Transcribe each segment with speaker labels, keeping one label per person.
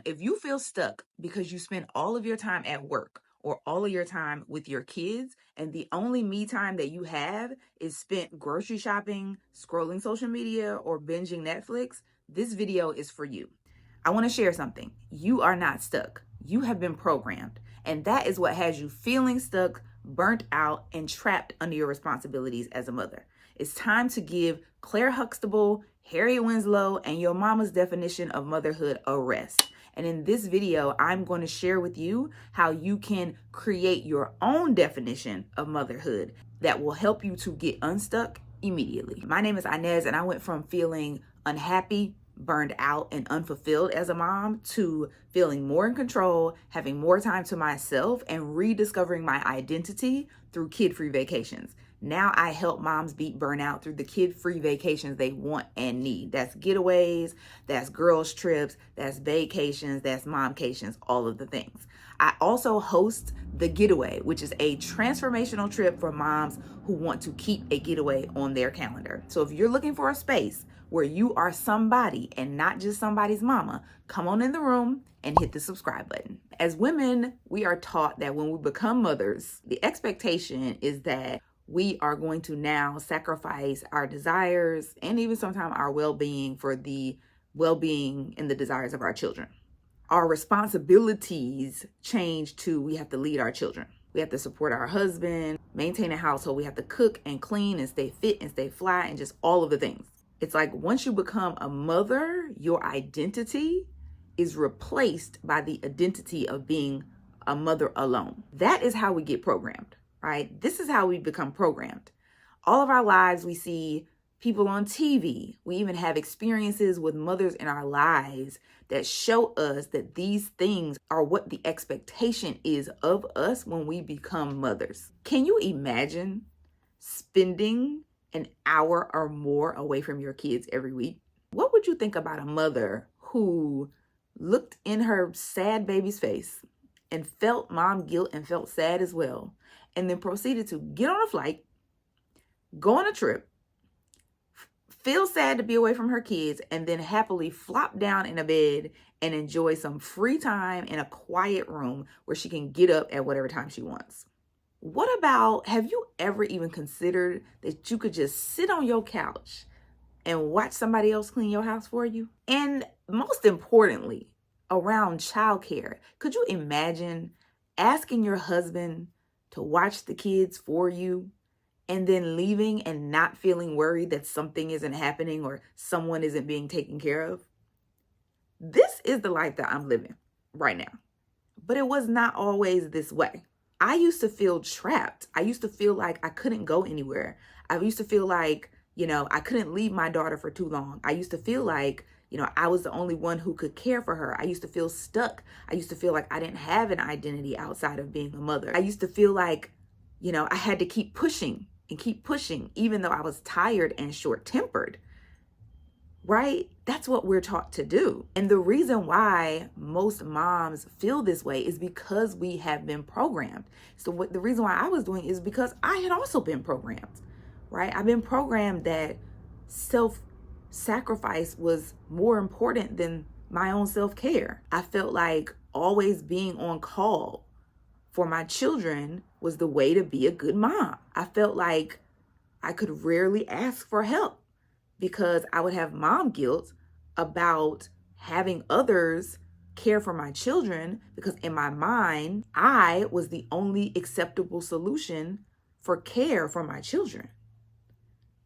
Speaker 1: If you feel stuck because you spend all of your time at work or all of your time with your kids, and the only me time that you have is spent grocery shopping, scrolling social media, or binging Netflix, this video is for you. I want to share something. You are not stuck. You have been programmed. And that is what has you feeling stuck, burnt out, and trapped under your responsibilities as a mother. It's time to give Claire Huxtable, Harriet Winslow, and your mama's definition of motherhood a rest. And in this video, I'm going to share with you how you can create your own definition of motherhood that will help you to get unstuck immediately. My name is Inez, and I went from feeling unhappy, burned out, and unfulfilled as a mom to feeling more in control, having more time to myself, and rediscovering my identity through kid-free vacations. Now I help moms beat burnout through the kid-free vacations they want and need. That's getaways, that's girls trips, that's vacations, that's momcations, all of the things. I also host The Getaway, which is a transformational trip for moms who want to keep a getaway on their calendar. So if you're looking for a space where you are somebody and not just somebody's mama, come on in the room and hit the subscribe button. As women, we are taught that when we become mothers, the expectation is that we are going to now sacrifice our desires and even sometimes our well-being for the well-being and the desires of our children. Our responsibilities change to we have to lead our children. We have to support our husband, maintain a household. We have to cook and clean and stay fit and stay fly and just all of the things. It's like once you become a mother, your identity is replaced by the identity of being a mother alone. That is how we get programmed, right? This is how we become programmed. All of our lives, we see people on TV. We even have experiences with mothers in our lives that show us that these things are what the expectation is of us when we become mothers. Can you imagine spending an hour or more away from your kids every week? What would you think about a mother who looked in her sad baby's face and felt mom guilt and felt sad as well, and then proceeded to get on a flight, go on a trip, feel sad to be away from her kids, and then happily flop down in a bed and enjoy some free time in a quiet room where she can get up at whatever time she wants? What about, have you ever even considered that you could just sit on your couch and watch somebody else clean your house for you? And most importantly, around childcare, could you imagine asking your husband to watch the kids for you and then leaving and not feeling worried that something isn't happening or someone isn't being taken care of? This is the life that I'm living right now. But it was not always this way. I used to feel trapped. I used to feel like I couldn't go anywhere. I used to feel like, I couldn't leave my daughter for too long. I used to feel like, I was the only one who could care for her. I used to feel stuck. I used to feel like I didn't have an identity outside of being a mother. I used to feel like, I had to keep pushing and keep pushing, even though I was tired and short-tempered. Right? That's what we're taught to do. And the reason why most moms feel this way is because we have been programmed. So the reason why I was doing is because I had also been programmed, right? I've been programmed that self-sacrifice was more important than my own self-care. I felt like always being on call for my children was the way to be a good mom. I felt like I could rarely ask for help because I would have mom guilt about having others care for my children, because in my mind, I was the only acceptable solution for care for my children.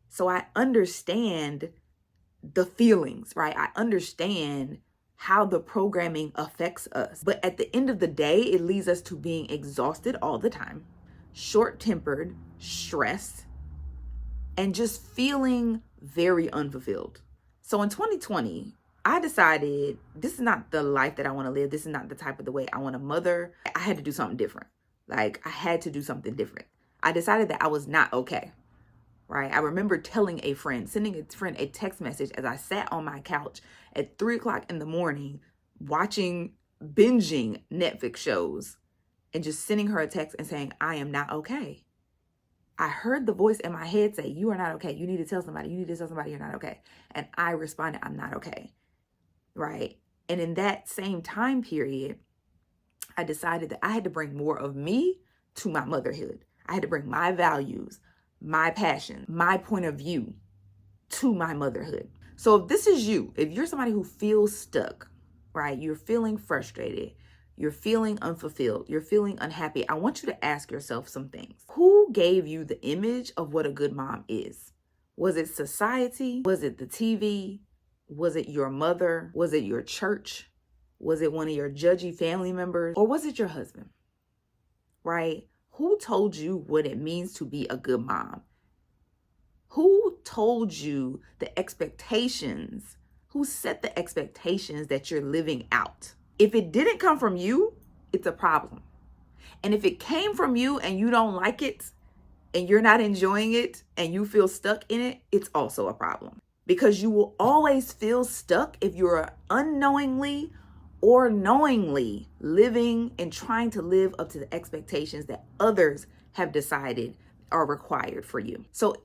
Speaker 1: So I understand the feelings, right? I understand how the programming affects us. But at the end of the day, it leads us to being exhausted all the time, short-tempered, stressed, and just feeling very unfulfilled. So in 2020, I decided this is not the life that I want to live. This is not the type of the way I want to mother. I had to do something different. I had to do something different. I decided that I was not okay, right? I remember telling a friend, sending a friend a text message as I sat on my couch at 3:00 in the morning, binging Netflix shows, and just sending her a text and saying, I am not okay. I heard the voice in my head say, you are not okay. You need to tell somebody. You need to tell somebody you're not okay. And I responded, I'm not okay. Right? And in that same time period, I decided that I had to bring more of me to my motherhood. I had to bring my values, my passion, my point of view to my motherhood. So if this is you, if you're somebody who feels stuck, right? You're feeling frustrated, you're feeling unfulfilled, you're feeling unhappy, I want you to ask yourself some things. Who gave you the image of what a good mom is? Was it society? Was it the TV? Was it your mother? Was it your church? Was it one of your judgy family members? Or was it your husband? Right? Who told you what it means to be a good mom? Who told you the expectations? Who set the expectations that you're living out? If it didn't come from you, it's a problem. And if it came from you and you don't like it and you're not enjoying it and you feel stuck in it, it's also a problem. Because you will always feel stuck if you're unknowingly or knowingly living and trying to live up to the expectations that others have decided are required for you. So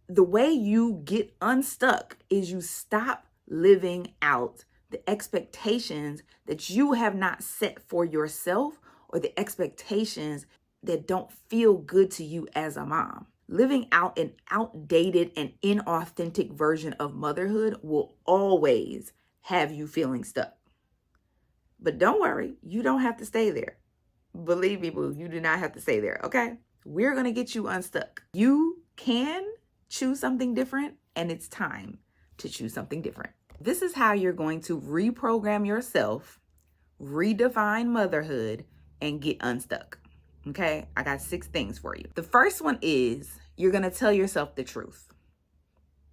Speaker 1: the way you get unstuck is you stop living out the expectations that you have not set for yourself, or the expectations that don't feel good to you as a mom. Living out an outdated and inauthentic version of motherhood will always have you feeling stuck. But don't worry, you don't have to stay there. Believe me, boo, you do not have to stay there, okay? We're gonna get you unstuck. You can choose something different, and it's time to choose something different. This is how you're going to reprogram yourself, redefine motherhood, and get unstuck. Okay, I got 6 things for you. The first one is you're gonna tell yourself the truth.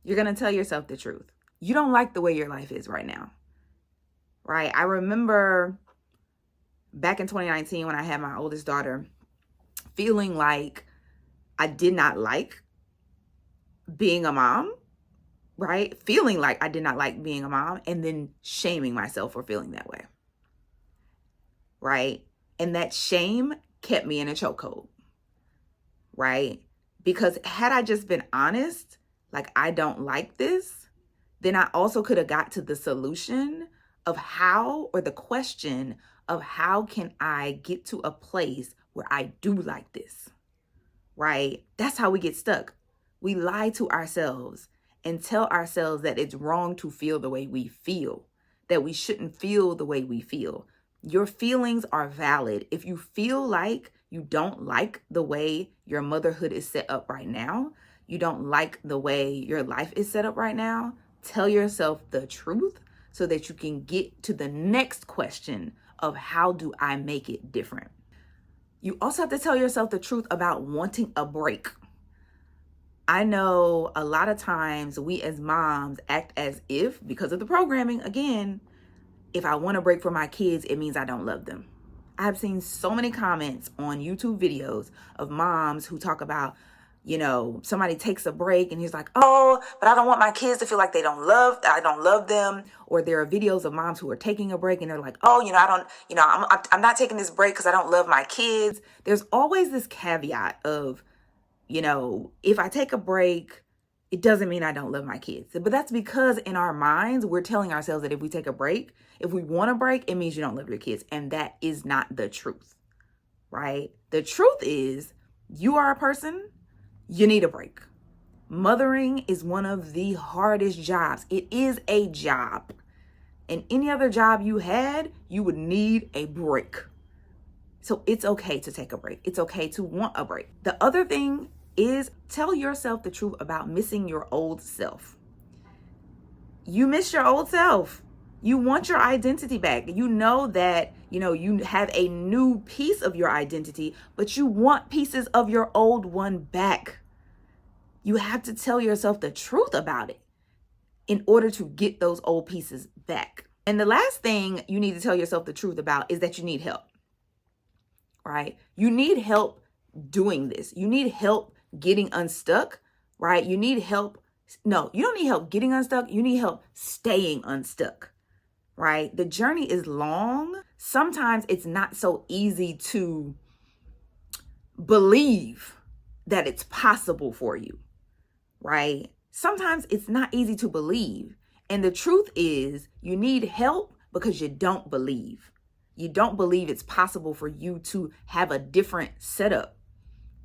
Speaker 1: You're gonna tell yourself the truth. You don't like the way your life is right now, right? I remember back in 2019 when I had my oldest daughter, feeling like I did not like being a mom, right? Feeling like I did not like being a mom, and then shaming myself for feeling that way, right? And that shame kept me in a chokehold, right? Because had I just been honest, like I don't like this, then I also could have got to the solution of how, or the question of how can I get to a place where I do like this, right? That's how we get stuck. We lie to ourselves and tell ourselves that it's wrong to feel the way we feel, that we shouldn't feel the way we feel. Your feelings are valid. If you feel like you don't like the way your motherhood is set up right now, you don't like the way your life is set up right now, tell yourself the truth so that you can get to the next question of how do I make it different? You also have to tell yourself the truth about wanting a break. I know a lot of times we as moms act as if, because of the programming, again, if I want a break from my kids, it means I don't love them. I've seen so many comments on YouTube videos of moms who talk about, you know, somebody takes a break and he's like, oh, but I don't want my kids to feel like I don't love them. Or there are videos of moms who are taking a break and they're like, oh, I'm not taking this break because I don't love my kids. There's always this caveat of, if I take a break, it doesn't mean I don't love my kids. But that's because in our minds, we're telling ourselves that if we take a break, if we want a break, it means you don't love your kids. And that is not the truth, right? The truth is you are a person, you need a break. Mothering is one of the hardest jobs. It is a job. And any other job you had, you would need a break. So it's okay to take a break. It's okay to want a break. The other thing is tell yourself the truth about missing your old self. You miss your old self. You want your identity back. You know that, you have a new piece of your identity, but you want pieces of your old one back. You have to tell yourself the truth about it in order to get those old pieces back. And the last thing you need to tell yourself the truth about is that you need help, right? You need help doing this. You need help getting unstuck, right? You need help. No, you don't need help getting unstuck. You need help staying unstuck, right? The journey is long. Sometimes it's not so easy to believe that it's possible for you, right? Sometimes it's not easy to believe. And the truth is you need help because you don't believe. You don't believe it's possible for you to have a different setup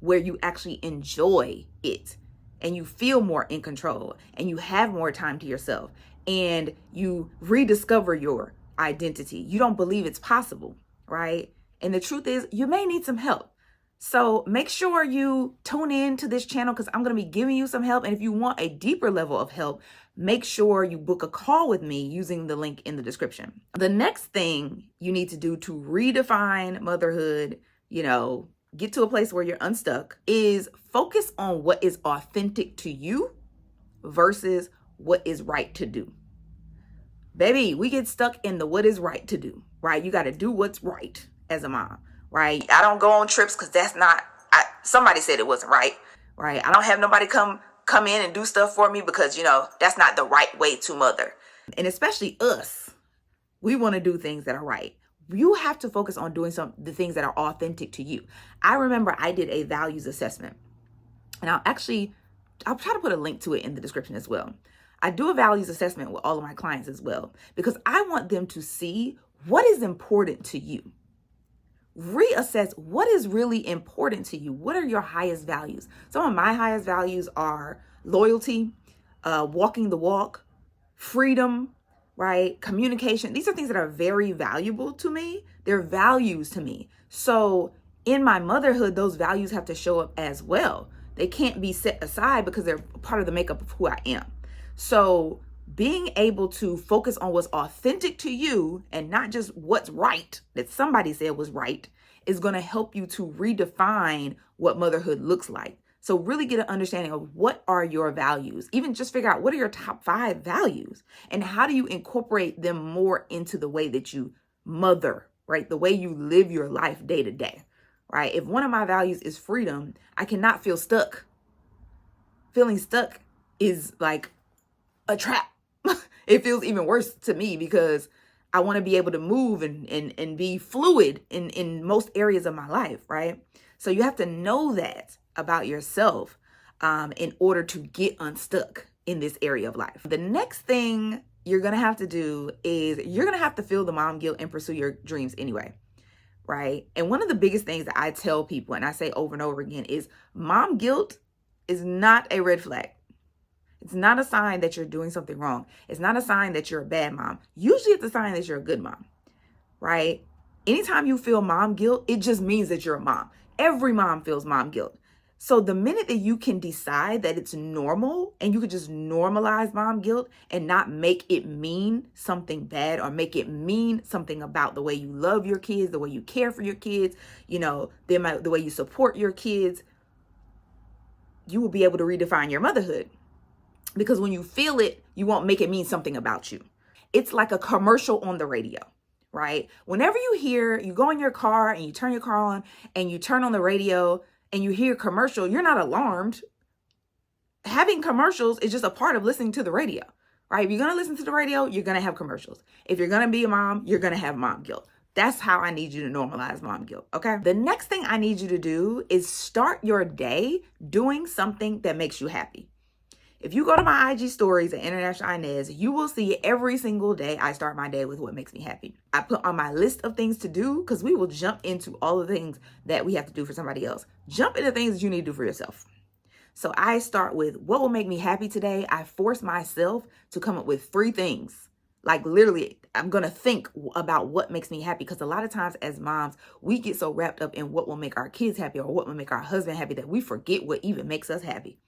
Speaker 1: where you actually enjoy it and you feel more in control and you have more time to yourself and you rediscover your identity. You don't believe it's possible, right? And the truth is, you may need some help. So make sure you tune in to this channel because I'm going to be giving you some help. And if you want a deeper level of help, make sure you book a call with me using the link in the description. The next thing you need to do to redefine motherhood, get to a place where you're unstuck, is focus on what is authentic to you versus what is right to do. Baby, we get stuck in the what is right to do, right? You got to do what's right as a mom, right? I don't go on trips because that's not, somebody said it wasn't right? I don't have nobody come in and do stuff for me because, that's not the right way to mother. And especially us, we want to do things that are right. You have to focus on doing the things that are authentic to you. I remember I did a values assessment, and I'll try to put a link to it in the description as well. I do a values assessment with all of my clients as well, because I want them to see what is important to you. Reassess what is really important to you. What are your highest values? Some of my highest values are loyalty, walking the walk, freedom, right? Communication. These are things that are very valuable to me. They're values to me. So in my motherhood, those values have to show up as well. They can't be set aside because they're part of the makeup of who I am. So being able to focus on what's authentic to you and not just what's right that somebody said was right is going to help you to redefine what motherhood looks like. So really get an understanding of what are your values. Even just figure out what are your top 5 values and how do you incorporate them more into the way that you mother, right? The way you live your life day to day, right? If one of my values is freedom, I cannot feel stuck. Feeling stuck is like a trap. It feels even worse to me because I want to be able to move and be fluid in most areas of my life, right? So you have to know that about yourself in order to get unstuck in this area of life. The next thing you're going to have to do is you're going to have to feel the mom guilt and pursue your dreams anyway, right? And one of the biggest things that I tell people and I say over and over again is mom guilt is not a red flag. It's not a sign that you're doing something wrong. It's not a sign that you're a bad mom. Usually it's a sign that you're a good mom, right? Anytime you feel mom guilt, it just means that you're a mom. Every mom feels mom guilt. So the minute that you can decide that it's normal and you could just normalize mom guilt and not make it mean something bad or make it mean something about the way you love your kids, the way you care for your kids, the way you support your kids, you will be able to redefine your motherhood. Because when you feel it, you won't make it mean something about you. It's like a commercial on the radio, right? Whenever you go in your car and you turn your car on and you turn on the radio and you hear commercial, you're not alarmed. Having commercials is just a part of listening to the radio, right? If you're going to listen to the radio, you're going to have commercials. If you're going to be a mom, you're going to have mom guilt. That's how I need you to normalize mom guilt, okay? The next thing I need you to do is start your day doing something that makes you happy. If you go to my IG stories at International Inez, you will see every single day I start my day with what makes me happy. I put on my list of things to do because we will jump into all the things that we have to do for somebody else. Jump into things that you need to do for yourself. So I start with what will make me happy today. I force myself to come up with 3 things. Like literally, I'm going to think about what makes me happy because a lot of times as moms, we get so wrapped up in what will make our kids happy or what will make our husband happy that we forget what even makes us happy.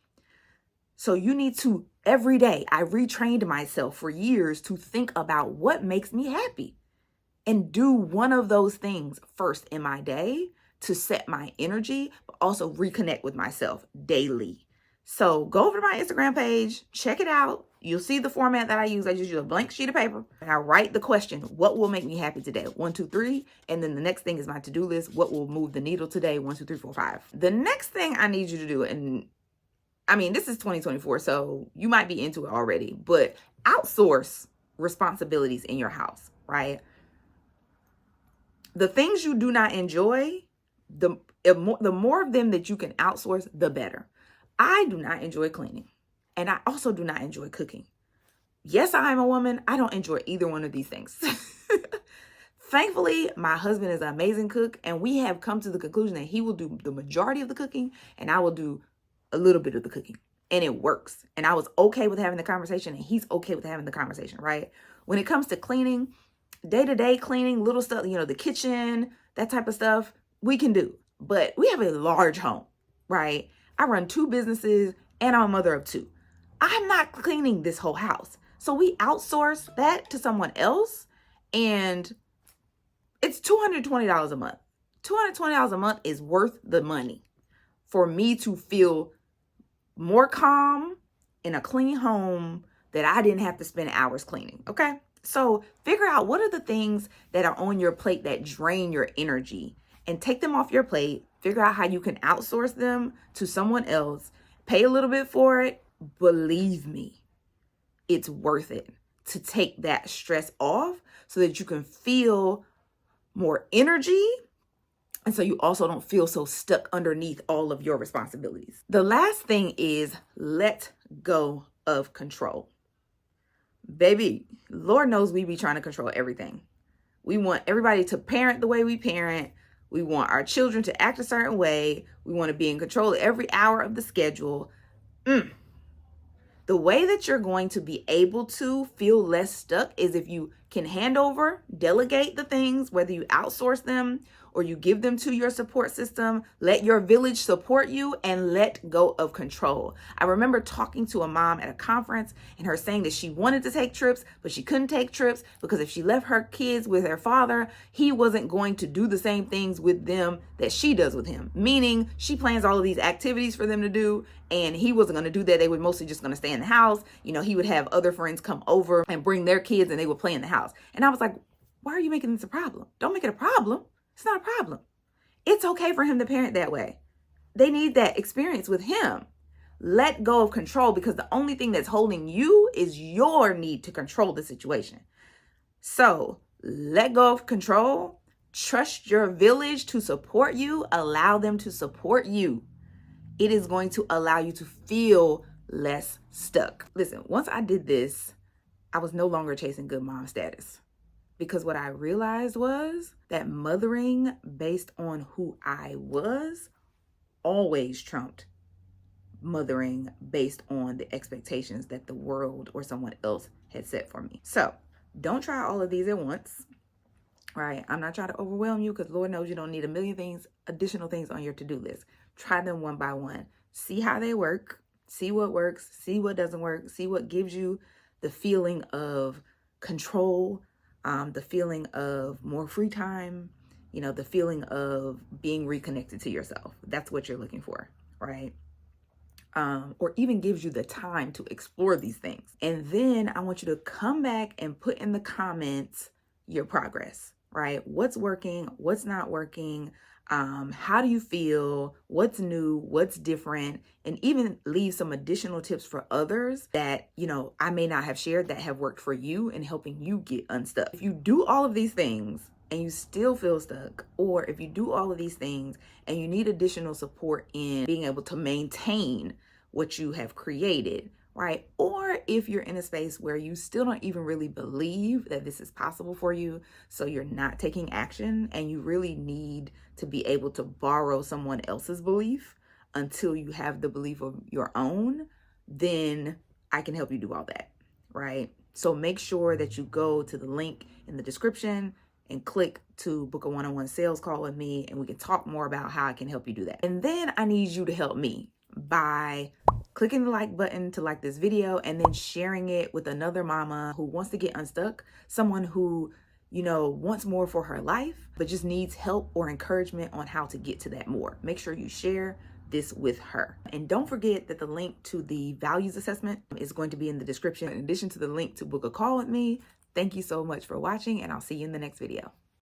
Speaker 1: So you need to, every day, I retrained myself for years to think about what makes me happy and do one of those things first in my day to set my energy, but also reconnect with myself daily. So go over to my Instagram page, check it out. You'll see the format that I use. I just use a blank sheet of paper and I write the question, what will make me happy today? 1, 2, 3. And then the next thing is my to-do list. What will move the needle today? 1, 2, 3, 4, 5. The next thing I need you to do, and this is 2024, so you might be into it already, but outsource responsibilities in your house, right? The things you do not enjoy, the more of them that you can outsource, the better. I do not enjoy cleaning, and I also do not enjoy cooking. Yes, I am a woman. I don't enjoy either one of these things. Thankfully, my husband is an amazing cook, and we have come to the conclusion that he will do the majority of the cooking and I will do a little bit of the cooking. And it works. And I was okay with having the conversation, and he's okay with having the conversation, right? When it comes to cleaning, day-to-day cleaning, little stuff, the kitchen, that type of stuff, we can do. But we have a large home, right? I run 2 businesses and I'm a mother of 2. I'm not cleaning this whole house. So we outsource that to someone else, and it's $220 a month. $220 a month is worth the money for me to feel more calm in a clean home that I didn't have to spend hours cleaning, okay? So figure out what are the things that are on your plate that drain your energy and take them off your plate. Figure out how you can outsource them to someone else. Pay a little bit for it. Believe me, it's worth it to take that stress off so that you can feel more energy, and so you also don't feel so stuck underneath all of your responsibilities. The last thing is let go of control. Baby, Lord knows we be trying to control everything. We want everybody to parent the way we parent. We want our children to act a certain way. We want to be in control of every hour of the schedule. The way that you're going to be able to feel less stuck is if you can hand over, delegate the things, whether you outsource them or you give them to your support system, let your village support you, and let go of control. I remember talking to a mom at a conference and her saying that she wanted to take trips, but she couldn't take trips because if she left her kids with their father, he wasn't going to do the same things with them that she does with him. Meaning she plans all of these activities for them to do, and he wasn't going to do that. They were mostly just going to stay in the house. He would have other friends come over and bring their kids and they would play in the house. And I was like, why are you making this a problem? Don't make it a problem. It's not a problem. It's okay for him to parent that way. They need that experience with him. Let go of control, because the only thing that's holding you is your need to control the situation. So let go of control. Trust your village to support you. Allow them to support you. It is going to allow you to feel less stuck. Listen, once I did this, I was no longer chasing good mom status, because what I realized was that mothering based on who I was always trumped mothering based on the expectations that the world or someone else had set for me. So don't try all of these at once, right? I'm not trying to overwhelm you, because Lord knows you don't need a million things, additional things on your to-do list. Try them one by one. See how they work. See what works. See what doesn't work. See what gives you the feeling of control, the feeling of more free time, the feeling of being reconnected to yourself. That's what you're looking for, right? Or even gives you the time to explore these things. And then I want you to come back and put in the comments your progress, right? What's working, what's not working, how do you feel, what's new, what's different, and even leave some additional tips for others that, I may not have shared that have worked for you in helping you get unstuck. If you do all of these things and you still feel stuck, or if you do all of these things and you need additional support in being able to maintain what you have created, right? Or if you're in a space where you still don't even really believe that this is possible for you, so you're not taking action and you really need to be able to borrow someone else's belief until you have the belief of your own, then I can help you do all that, right? So make sure that you go to the link in the description and click to book a one-on-one sales call with me, and we can talk more about how I can help you do that. And then I need you to help me by clicking the like button to like this video, and then sharing it with another mama who wants to get unstuck, someone who, wants more for her life, but just needs help or encouragement on how to get to that more. Make sure you share this with her. And don't forget that the link to the values assessment is going to be in the description, in addition to the link to book a call with me. Thank you so much for watching, and I'll see you in the next video.